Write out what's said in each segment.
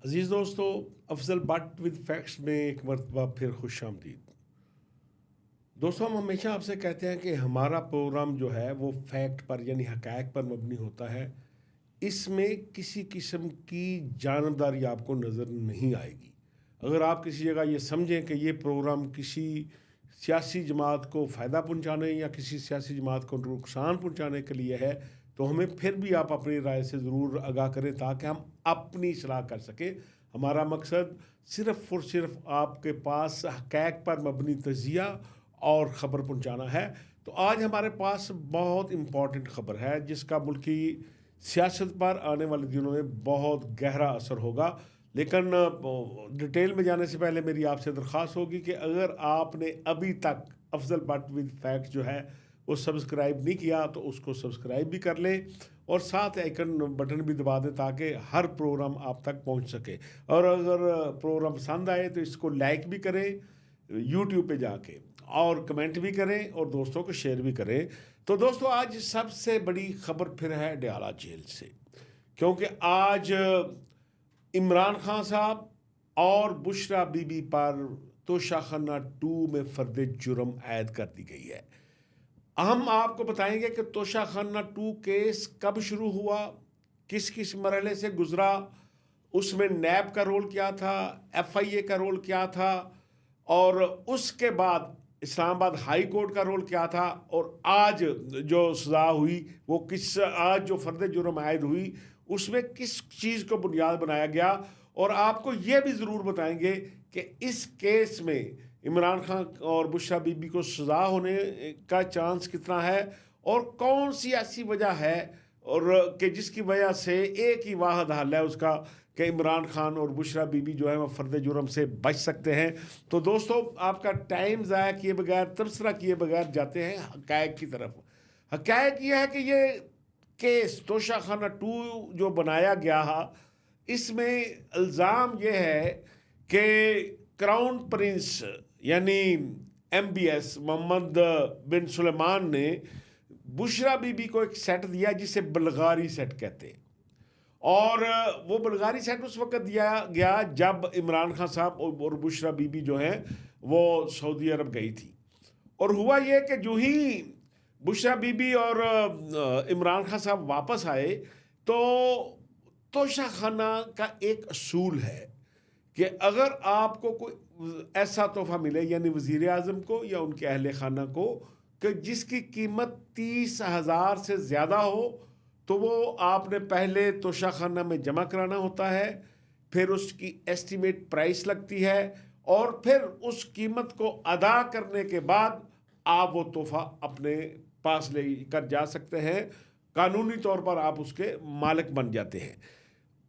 अजीज़ दोस्तों, Afzal but with facts में एक मरतबा फिर खुश आमदीद। दोस्तों, हम हमेशा आपसे कहते हैं कि हमारा प्रोग्राम जो है वो फैक्ट पर यानी हकायक पर मबनी होता है। इसमें किसी किस्म की जानबदारी आपको नज़र नहीं आएगी। अगर आप किसी जगह ये समझें कि ये प्रोग्राम किसी सियासी जमात को फ़ायदा पहुंचाने या किसी सियासी जमात को नुकसान पहुंचाने के लिए है, तो हमें फिर भी आप अपनी राय से ज़रूर आगाह करें ताकि हम अपनी सलाह कर सकें। हमारा मकसद सिर्फ़ और सिर्फ आपके पास हक़ाइक़ पर मबनी तज़िया और ख़बर पहुंचाना है। तो आज हमारे पास बहुत इम्पॉर्टेंट ख़बर है जिसका मुल्की सियासत पर आने वाले दिनों में बहुत गहरा असर होगा। लेकिन डिटेल में जाने से पहले मेरी आपसे दरख्वास्त होगी कि अगर आपने अभी तक अफजल बट विद फैक्ट जो है वो सब्सक्राइब नहीं किया तो उसको सब्सक्राइब भी कर लें और साथ आइकन बटन भी दबा दें ताकि हर प्रोग्राम आप तक पहुंच सके। और अगर प्रोग्राम पसंद आए तो इसको लाइक भी करें यूट्यूब पे जाके, और कमेंट भी करें और दोस्तों को शेयर भी करें। तो दोस्तों, आज सबसे बड़ी खबर फिर है डयाला जेल से, क्योंकि आज इमरान खान साहब और बुशरा बीबी पर तोशाखाना 2 में फर्द जुर्म आयद कर दी गई है। हम आपको बताएंगे कि तोशाखाना 2 केस कब शुरू हुआ, किस किस मरहले से गुजरा, उसमें नैब का रोल क्या था, FIA का रोल क्या था, और उसके बाद इस्लामाबाद हाई कोर्ट का रोल क्या था, और आज जो सज़ा हुई वो किस, आज जो फर्द जुर्म आयद हुई उसमें किस चीज़ को बुनियाद बनाया गया। और आपको ये भी ज़रूर बताएंगे कि इस केस में इमरान खान और बुशरा बीबी को सज़ा होने का चांस कितना है और कौन सी ऐसी वजह है और कि जिसकी वजह से एक ही वाहद हल है उसका कि इमरान खान और बुशरा बीबी जो है वो फर्द जुर्म से बच सकते हैं। तो दोस्तों, आपका टाइम ज़ाया किए बगैर, तबसरा किए बगैर जाते हैं हक़ाइक़ की तरफ। हक़ाइक़ ये है कि ये केस तोशाखाना 2 जो बनाया गया है, इसमें इल्ज़ाम ये है कि क्राउन प्रिंस यानी MBS मोहम्मद बिन सुलेमान ने बुशरा बीबी को एक सेट दिया जिसे बल्गारी सेट कहते हैं। और वो बल्गारी सेट उस वक्त दिया गया जब इमरान खान साहब और बुशरा बीबी जो हैं वो सऊदी अरब गई थी। और हुआ ये कि जो ही बुशरा बीबी और इमरान खान साहब वापस आए तो तोशाखाना का एक असूल है कि अगर आपको कोई ऐसा तोहफा मिले यानी वज़ीर आज़म को या उनके अहले खाना को कि जिसकी कीमत 30,000 से ज़्यादा हो, तो वो आपने पहले तोशाखाना में जमा कराना होता है, फिर उसकी एस्टीमेट प्राइस लगती है और फिर उस कीमत को अदा करने के बाद आप वो तोहफा अपने पास ले कर जा सकते हैं। कानूनी तौर पर आप उसके मालिक बन जाते हैं।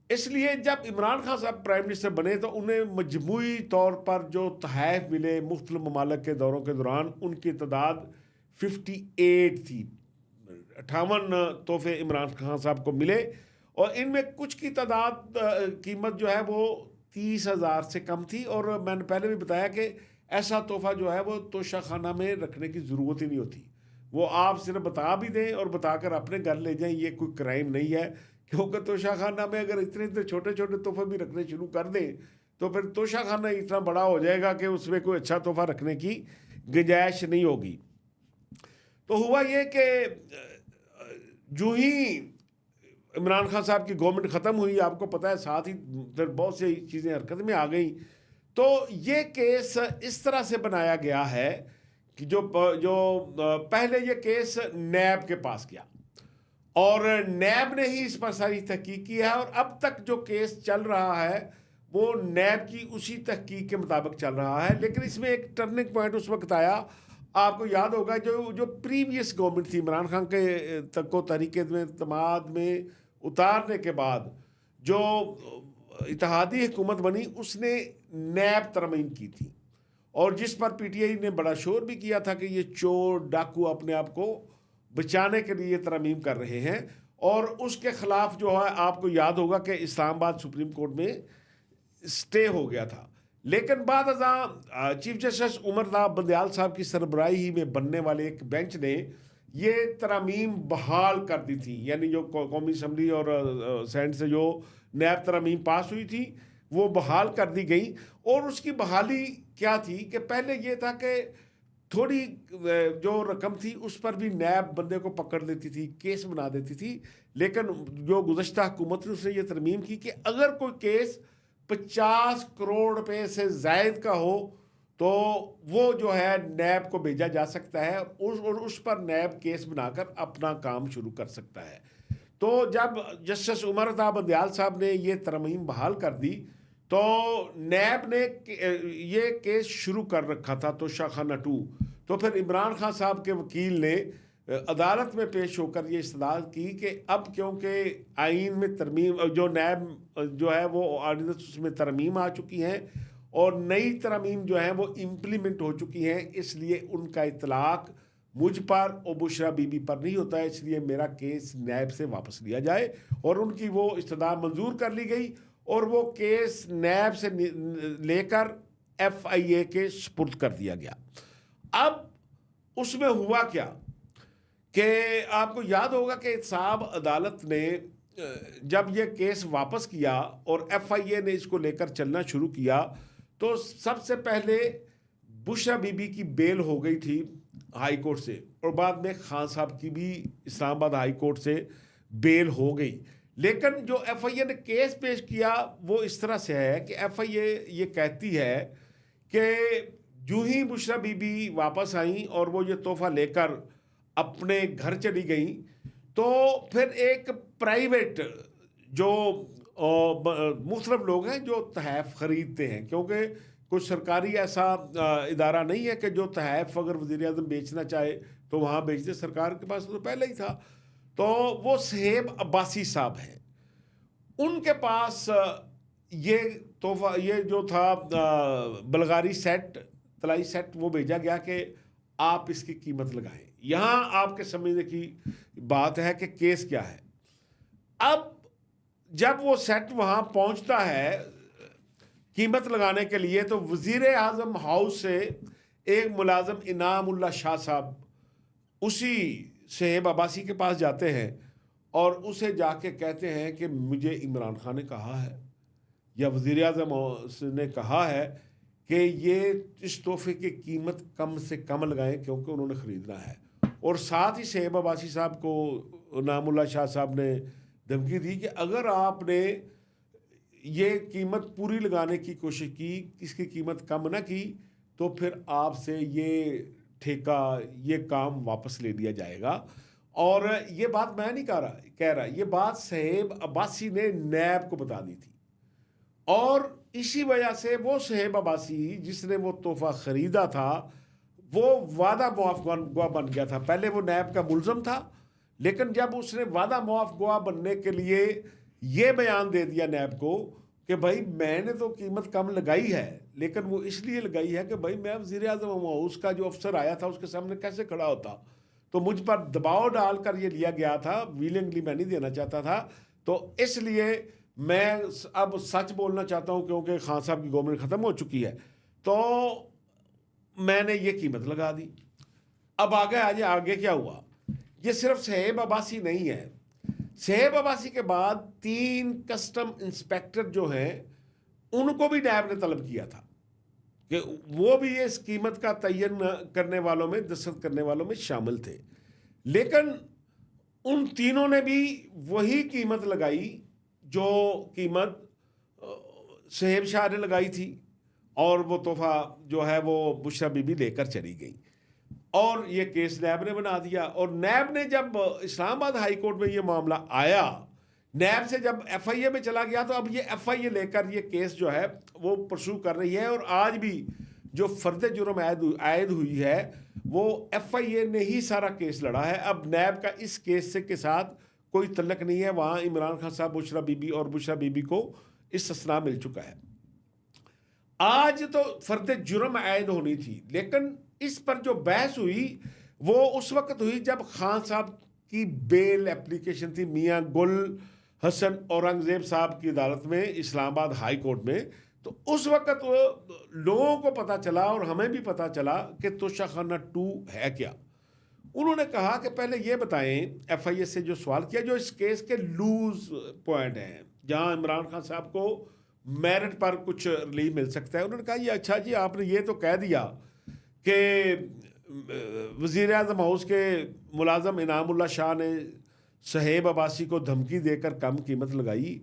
इसलिए जब इमरान खान साहब प्राइम मिनिस्टर बने तो उन्हें मजमूई तौर पर जो तोहफ़े मिले मुख्तलिफ ममालिक के दौरों के दौरान, उनकी तादाद 58 थी। 58 तोहफे इमरान खान साहब को मिले और इनमें कुछ की तादाद कीमत जो है वो 30,000 से कम थी। और मैंने पहले भी बताया कि ऐसा तोहफा जो है वो तोशाखाना में रखने की ज़रूरत ही नहीं होती। वो आप सिर्फ बता भी दें और बताकर अपने घर ले जाएं, ये कोई क्राइम नहीं है। क्योंकि तोशाखाना में अगर इतने इतने छोटे छोटे तोहफे भी रखने शुरू कर दें तो फिर तोशाखाना इतना बड़ा हो जाएगा कि उसमें कोई अच्छा तोहफा रखने की गुंजाइश नहीं होगी। तो हुआ ये कि जो ही इमरान खान साहब की गवर्नमेंट ख़त्म हुई, आपको पता है, साथ ही फिर बहुत सी चीज़ें हरकत में आ गई। तो ये केस इस तरह से बनाया गया है कि जो पहले ये केस नैब के पास गया और नैब ने ही इस पर सारी तहकीक की है और अब तक जो केस चल रहा है वो नैब की उसी तहकीक के मुताबिक चल रहा है। लेकिन इसमें एक टर्निंग पॉइंट उस वक्त आया, आपको याद होगा, जो प्रीवियस गवर्नमेंट थी इमरान खान के तक को तरीके में इत्तेमाद में उतारने के बाद जो इत्तेहादी हुकूमत बनी उसने नैब तरमीम की थी और जिस पर PTI ने बड़ा शोर भी किया था कि ये चोर डाकू अपने आप को बचाने के लिए तरमीम कर रहे हैं। और उसके ख़िलाफ़ जो है आपको याद होगा कि इस्लामाबाद सुप्रीम कोर्ट में स्टे हो गया था। लेकिन बाद अज़ां चीफ जस्टिस उमर बंदयाल साहब की सरबराही में बनने वाले एक बेंच ने ये तरमीम बहाल कर दी थी, यानी जो कौमी असम्बली और सेनेट से जो नैब तरमीम पास हुई थी वो बहाल कर दी गई। और उसकी बहाली क्या थी कि पहले ये था कि थोड़ी जो रकम थी उस पर भी नैब बंदे को पकड़ लेती थी, केस बना देती थी। लेकिन जो गुज़श्ता हुकूमत ने उसने ये तरमीम की कि अगर कोई केस 50 करोड़ रुपए से ज़ायद का हो तो वो जो है नैब को भेजा जा सकता है, और उस पर नैब केस बनाकर अपना काम शुरू कर सकता है। तो जब जस्टिस उमर अता बंदयाल साहब ने ये तरमीम बहाल कर दी तो नैब ने ये केस शुरू कर रखा था तोशाखाना 2। तो फिर इमरान खान साहब के वकील ने अदालत में पेश होकर ये इस्तदलाल की कि अब क्योंकि आइन में तरमीम, जो नैब जो है वो ऑर्डिनेंस उसमें तरमीम आ चुकी हैं और नई तरमीम जो है वो इम्प्लीमेंट हो चुकी हैं, इसलिए उनका इतलाक मुझ पर और बुशरा बीबी पर नहीं होता है, इसलिए मेरा केस नैब से वापस लिया जाए। और उनकी वो इस्तदा मंजूर कर ली गई और वो केस नैब से लेकर FIA के सुपुर्द कर दिया गया। अब उसमें हुआ क्या कि आपको याद होगा कि साहब अदालत ने जब ये केस वापस किया और FIA ने इसको लेकर चलना शुरू किया तो सबसे पहले बुशरा बीबी की बेल हो गई थी हाई कोर्ट से, और बाद में खान साहब की भी इस्लामाबाद हाई कोर्ट से बेल हो गई। लेकिन जो FIA ने केस पेश किया वो इस तरह से है कि FIA ये कहती है कि जो ही बुशरा बीबी वापस आई और वो ये तोहफा लेकर अपने घर चली गई तो फिर एक प्राइवेट जो मुख्तलिफ लोग हैं जो तहफ़ ख़रीदते हैं, क्योंकि कुछ सरकारी ऐसा इदारा नहीं है कि जो तहफ़ अगर वज़ीर-ए-आज़म बेचना चाहे तो वहाँ बेच दे, सरकार के पास तो पहले ही था। तो वो सहेब अब्बासी साहब हैं, उनके पास ये तोहफा, ये जो था बलगारी सेट, तलाई सेट, वो भेजा गया कि आप इसकी कीमत लगाएं। यहाँ आपके समझने की बात है कि केस क्या है। अब जब वो सेट वहाँ पहुँचता है कीमत लगाने के लिए तो वज़ीर-ए-आज़म हाउस से एक मुलाजिम इनामुल्लाह शाह साहब उसी सहेब अब्बासी के पास जाते हैं और उसे जाके कहते हैं कि मुझे इमरान खान ने कहा है या वज़ीर-ए-आज़म ने कहा है कि ये इस तोहफे की कीमत कम से कम लगाएं क्योंकि उन्होंने ख़रीदना है। और साथ ही सहेब अब्बासी साहब को इनामुल्लाह शाह साहब ने धमकी दी कि अगर आपने ये कीमत पूरी लगाने की कोशिश की, इसकी कीमत कम ना की, तो फिर आपसे ये ठेका, ये काम वापस ले लिया जाएगा। और ये बात मैं नहीं कह रहा, ये बात सहेब अब्बासी ने नैब को बता दी थी। और इसी वजह से वो सहेब अब्बासी जिसने वो तोहफा ख़रीदा था वो वादा मुआफ़ गवाह बन गया था। पहले वो नैब का मुल्ज़म था, लेकिन जब उसने वादा मुआफ़ गवाह बनने के लिए ये बयान दे दिया नैब को कि भाई मैंने तो कीमत कम लगाई है, लेकिन वो इसलिए लगाई है कि भाई मैं वज़ीर-ए-आज़म हूँ, उसका जो अफसर आया था उसके सामने कैसे खड़ा होता, तो मुझ पर दबाव डालकर ये लिया गया था, विलिंगली मैं नहीं देना चाहता था। तो इसलिए मैं अब सच बोलना चाहता हूँ क्योंकि खान साहब की गवर्नमेंट ख़त्म हो चुकी है, तो मैंने ये कीमत लगा दी। अब आगे क्या हुआ, ये सिर्फ सहेब अब्बासी नहीं है। सहेब अब्बासी के बाद 3 कस्टम इंस्पेक्टर जो हैं उनको भी नैब ने तलब किया था कि वो भी इस कीमत का तयन करने वालों में, दस्तखत करने वालों में शामिल थे। लेकिन उन तीनों ने भी वही कीमत लगाई जो कीमत सहेब शाह ने लगाई थी, और वो तोहफा जो है वो बुशरा बीबी लेकर चली गई और ये केस नैब ने बना दिया। और नैब ने जब इस्लामाबाद हाई कोर्ट में ये मामला आया, नैब से जब FIA में चला गया, तो अब ये FIA लेकर ये केस जो है वो परसू कर रही है। और आज भी जो फर्द जुर्म आयद हुई है वो FIA ने ही सारा केस लड़ा है। अब नैब का इस केस से के साथ कोई तल्लक नहीं है। वहाँ इमरान खान साहब, बुशरा बीबी और बुशरा बीबी को इस्तिस्ना मिल चुका है। आज तो फर्द जुर्म आयद होनी थी, लेकिन इस पर जो बहस हुई वो उस वक्त हुई जब खान साहब की बेल एप्लीकेशन थी मियां गुल हसन औरंगजेब साहब की अदालत में, इस्लामाबाद हाई कोर्ट में। तो उस वक्त लोगों को पता चला और हमें भी पता चला कि तोशाखाना 2 है क्या। उन्होंने कहा कि पहले ये बताएं, FIA से जो सवाल किया, जो इस केस के लूज पॉइंट हैं, जहां इमरान खान साहब को मेरिट पर कुछ रिलीफ मिल सकता है। उन्होंने कहा ये अच्छा जी, आपने ये तो कह दिया कि वज़ीर आज़म हाउस के मुलाजम इनामुल्लाह शाह ने शहेब अब्बासी को धमकी देकर कम कीमत लगाई,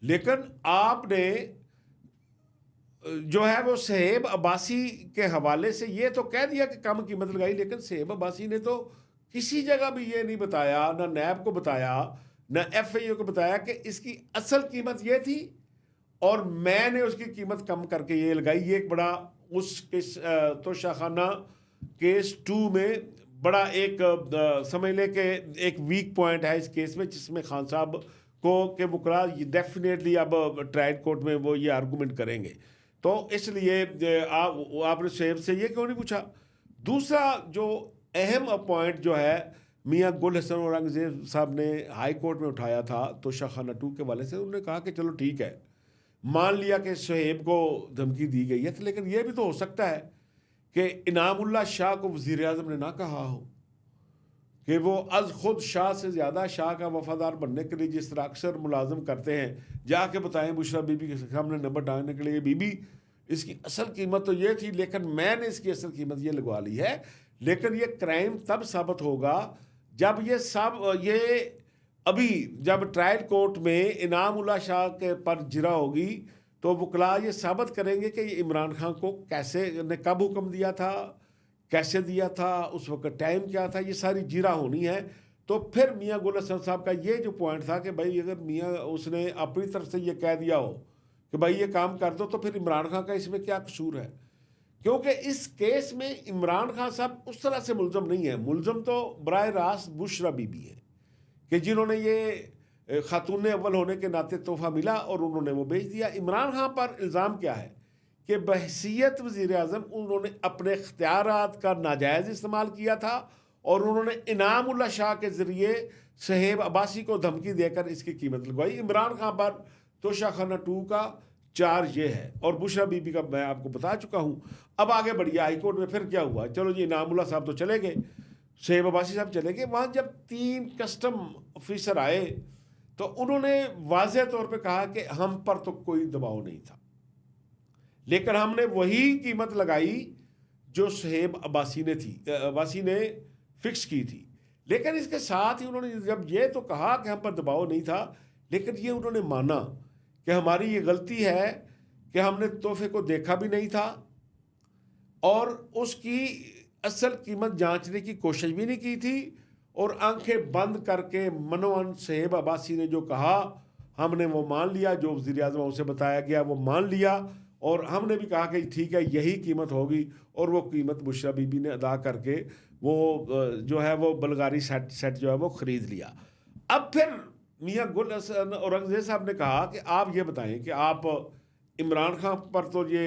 लेकिन आपने जो है वो शहेब अब्बासी के हवाले से ये तो कह दिया कि कम कीमत लगाई, लेकिन शहेब अब्बासी ने तो किसी जगह भी ये नहीं बताया, ना नैब को बताया, ना FAO को बताया कि इसकी असल कीमत ये थी और मैंने उसकी कीमत कम करके ये लगाई। ये एक बड़ा उस केस तोशाखाना केस 2 में बड़ा एक समझ लें कि एक वीक पॉइंट है इस केस में, जिसमें खान साहब को के वकला डेफिनेटली अब ट्रायल कोर्ट में वो ये आर्गूमेंट करेंगे। तो इसलिए आपने शहेब से ये क्यों नहीं पूछा। दूसरा जो अहम पॉइंट जो है मियाँ गुल हसन औरंगज़ेब साहब ने हाई कोर्ट में उठाया था तोशाखाना 2 के वाले से, उन्होंने कहा कि चलो ठीक है, मान लिया कि शहेब को धमकी दी गई है, तो लेकिन यह भी तो हो सकता है कि इनामुल्लाह शाह को वज़ीर आज़म ने ना कहा हो कि वो अज खुद शाह से ज़्यादा शाह का वफादार बनने के लिए जिस तरह अक्सर मुलाजम करते हैं, जाके बताएं बुशरा बीबी के सामने नंबर टांगने के लिए, बीबी इसकी असल कीमत तो ये थी लेकिन मैंने इसकी असल कीमत ये लगवा ली है। लेकिन ये क्राइम तब साबित होगा जब ये अभी जब ट्रायल कोर्ट में इनामुल्लाह शाह के पर जिरा होगी तो वकला ये साबित करेंगे कि ये इमरान खान को कैसे ने कब हुक्म दिया था, कैसे दिया था, उस वक्त टाइम क्या था, ये सारी जिरा होनी है। तो फिर मियाँ गुल हसन साहब का ये जो पॉइंट था कि भाई अगर मियाँ उसने अपनी तरफ से ये कह दिया हो कि भाई ये काम कर दो, तो फिर इमरान खान का इसमें क्या कसूर है। क्योंकि इस केस में इमरान खान साहब उस तरह से मुलजम नहीं है, मुलजम तो बराह रास्त बुशरा बीबी है कि जिन्होंने ये खातून अव्वल होने के नाते तोहफा मिला और उन्होंने वो बेच दिया। इमरान खान पर इल्ज़ाम क्या है कि बहसीयत वज़ीर आज़म उन्होंने अपने इख्तियारात का नाजायज़ इस्तेमाल किया था और उन्होंने इनामुल्लाह शाह के ज़रिए शहेब अब्बासी को धमकी देकर इसकी कीमत लगवाई। इमरान खान पर तोशाखाना 2 का चार्ज ये है और बुशरा बीबी का मैं आपको बता चुका हूँ। अब आगे बढ़िए हाई कोर्ट में फिर क्या हुआ। चलो जी, इनामुल्लाह साहब तो चले गए, शहेब अब्बासी साहब चले गए। वहाँ जब 3 कस्टम ऑफिसर आए तो उन्होंने वाज़ेह तौर पे कहा कि हम पर तो कोई दबाव नहीं था, लेकिन हमने वही कीमत लगाई जो शहेब अब्बासी ने फिक्स की थी। लेकिन इसके साथ ही उन्होंने जब ये तो कहा कि हम पर दबाव नहीं था, लेकिन ये उन्होंने माना कि हमारी ये गलती है कि हमने तोहफे को देखा भी नहीं था और उसकी असल कीमत जांचने की कोशिश भी नहीं की थी, और आंखें बंद करके मनोअन शहेब अब्बासी ने जो कहा हमने वो मान लिया, जो वज़ीर आज़म उसे बताया गया वो मान लिया, और हमने भी कहा कि ठीक है यही कीमत होगी, और वो कीमत बुशरा बीबी ने अदा करके वो जो है वो बलगारी सेट जो है वो ख़रीद लिया। अब फिर मियाँ गुल हसन औरंगज़ेब साहब ने कहा कि आप ये बताएं कि आप इमरान खान पर तो ये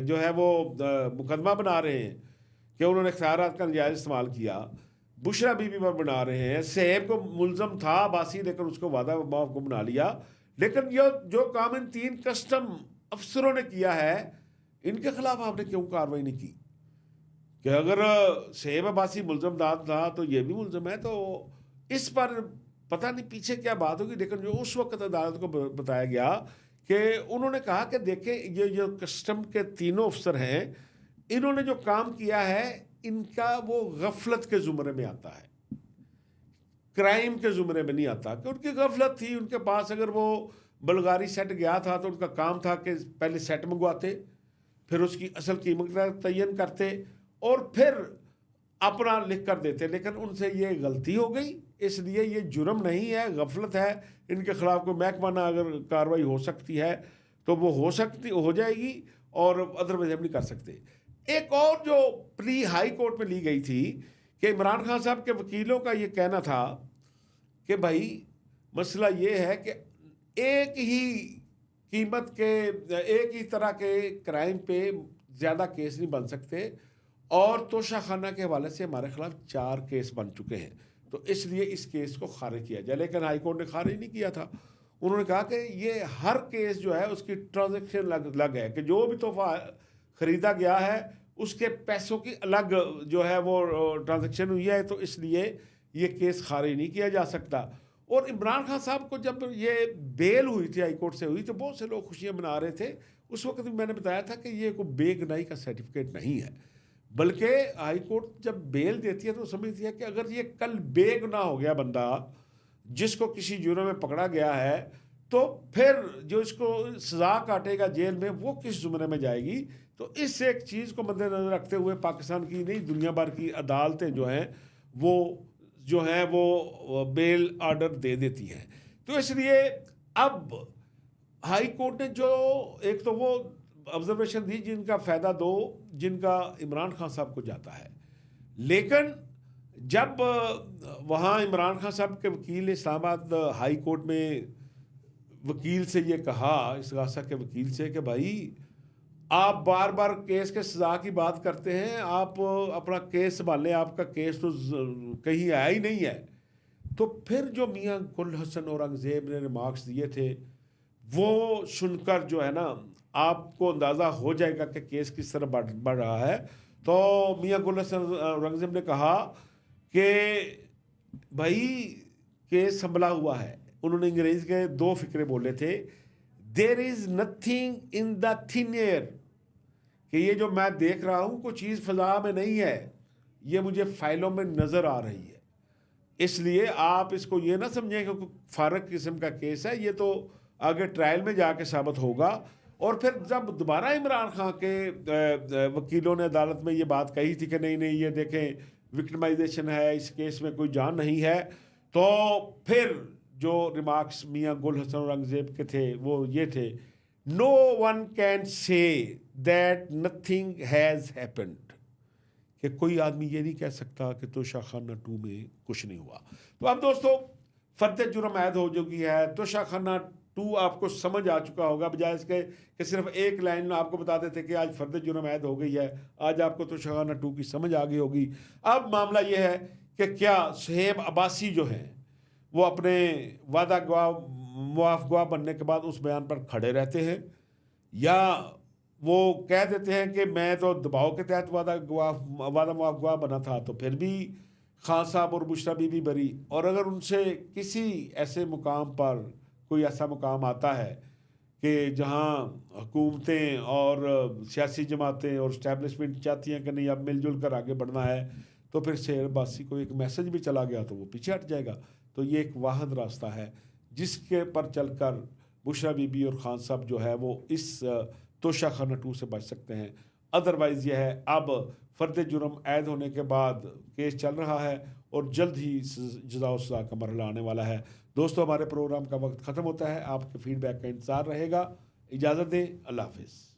जो है वो मुकदमा बना रहे हैं कि उन्होंने इख्तियारात का नजायज़ इस्तेमाल किया, बुशरा बीबी पर बना रहे हैं, शहेब को मुलजम था अब्बासी लेकिन उसको वादा माफ को बना लिया, लेकिन ये जो काम इन 3 कस्टम अफसरों ने किया है इनके खिलाफ आपने क्यों कार्रवाई नहीं की। कि अगर शहेब अब्बासी मुलजम दाद था तो ये भी मुलजम है, तो इस पर पता नहीं पीछे क्या बात होगी, लेकिन जो उस वक्त अदालत को बताया गया कि उन्होंने कहा कि देखें ये जो कस्टम के तीनों अफसर हैं इन्होंने जो काम किया है इनका वो गफलत के ज़ुमरे में आता है, क्राइम के ज़ुमरे में नहीं आता। कि उनकी गफलत थी, उनके पास अगर वो बलगारी सेट गया था तो उनका काम था कि पहले सेट मंगवाते, फिर उसकी असल कीमत का तयन करते और फिर अपना लिख कर देते, लेकिन उनसे ये गलती हो गई, इसलिए ये जुर्म नहीं है, गफलत है। इनके खिलाफ कोई महकमाना अगर कार्रवाई हो सकती है तो वो हो जाएगी, और अदरवाइज हम नहीं कर सकते। एक और जो प्ली हाई कोर्ट में ली गई थी कि इमरान खान साहब के वकीलों का ये कहना था कि भाई मसला ये है कि एक ही कीमत के एक ही तरह के क्राइम पे ज़्यादा केस नहीं बन सकते, और तोशाखाना के हवाले से हमारे खिलाफ 4 केस बन चुके हैं, तो इसलिए इस केस को खारिज किया जाए। लेकिन हाई कोर्ट ने खारिज नहीं किया था। उन्होंने कहा कि ये हर केस जो है उसकी ट्रांजैक्शन अलग है, कि जो भी तोहफा ख़रीदा गया है उसके पैसों की अलग जो है वो ट्रांजैक्शन हुई है, तो इसलिए ये केस खारिज नहीं किया जा सकता। और इमरान खान साहब को जब ये बेल हुई थी, हाई कोर्ट से हुई, तो बहुत से लोग खुशियां मना रहे थे। उस वक्त भी मैंने बताया था कि ये कोई बेगुनाही का सर्टिफिकेट नहीं है, बल्कि हाई कोर्ट जब बेल देती है तो समझती है कि अगर ये कल बेगुनाह हो गया बंदा, जिसको किसी जुर्म में पकड़ा गया है, तो फिर जो इसको सजा काटेगा जेल में, वो किस जुमरे में जाएगी। तो इस एक चीज़ को मद्देनजर रखते हुए पाकिस्तान की नहीं, दुनिया भर की अदालतें जो हैं वो बेल ऑर्डर दे देती हैं। तो इसलिए अब हाई कोर्ट ने जो एक तो वो ऑब्जर्वेशन दी जिनका फ़ायदा दो, जिनका इमरान खान साहब को जाता है, लेकिन जब वहाँ इमरान खान साहब के वकील ने इस्लामाबाद हाई कोर्ट में वकील से ये कहा, इस्गासा के वकील से, कि भाई आप बार बार केस के सजा की बात करते हैं, आप अपना केस संभालें, आपका केस तो कहीं आया ही नहीं है। तो फिर जो मियाँ गुल हसन औरंगज़ेब ने रिमार्क्स दिए थे, वो सुनकर जो है ना, आपको अंदाज़ा हो जाएगा कि केस किस तरह बढ़ रहा है। तो मियाँ गुल हसन औरंगज़ेब ने कहा कि भाई केस संभला हुआ है। उन्होंने अंग्रेज़ी के 2 फ़िक्रे बोले थे, there is nothing in the thin air, कि ये जो मैं देख रहा हूँ कोई चीज़ फ़ज़ा में नहीं है, ये मुझे फाइलों में नज़र आ रही है। इसलिए आप इसको ये ना समझें कि कोई फारग किस्म का केस है, ये तो आगे ट्रायल में जाके साबित होगा। और फिर जब दोबारा इमरान खान के वकीलों ने अदालत में ये बात कही थी कि नहीं नहीं, ये देखें विक्टिमाइजेशन है, इस केस में कोई जान नहीं है, तो फिर जो रिमार्क्स मियाँ गुल हसन औरंगज़ेब के थे वो ये थे, no one can say that nothing has happened, कि कोई आदमी ये नहीं कह सकता कि तोशाखाना 2 में कुछ नहीं हुआ। तो अब दोस्तों, फर्द जुर्म ऐद हो चुकी है, तोशाखाना 2 आपको समझ आ चुका होगा, बजाय इसके कि सिर्फ एक लाइन में आपको बताते थे कि आज फर्द जुर्म ऐद हो गई है, आज आपको तोशाखाना 2 की समझ आ गई होगी। अब मामला ये है कि क्या सुहेब अब्बासी जो हैं वो अपने वादा गवाह मुआफ़ गवाह बनने के बाद उस बयान पर खड़े रहते हैं, या वो कह देते हैं कि मैं तो दबाव के तहत वादा मुआफ़ गवाह बना था, तो फिर भी खान साहब और बुशरा बीबी बरी। और अगर उनसे किसी ऐसे मुकाम पर कोई ऐसा मुकाम आता है कि जहाँ हुकूमतें और सियासी जमातें और इस्टेब्लिशमेंट चाहती हैं कि नहीं अब मिलजुल कर आगे बढ़ना है, तो फिर शेर अब्बासी को एक मैसेज भी चला गया तो वो पीछे हट जाएगा। तो ये एक वाहिद रास्ता है जिसके पर चलकर बुशरा बीबी और खान साहब जो है वो इस तोशाखाना 2 से बच सकते हैं। अदरवाइज़ यह है, अब फ़र्द जुर्म ऐद होने के बाद केस चल रहा है और जल्द ही जज़ा और सज़ा का मरहला आने वाला है। दोस्तों, हमारे प्रोग्राम का वक्त ख़त्म होता है, आपके फ़ीडबैक का इंतज़ार रहेगा। इजाज़त दें, अल्लाह हाफ़िज़।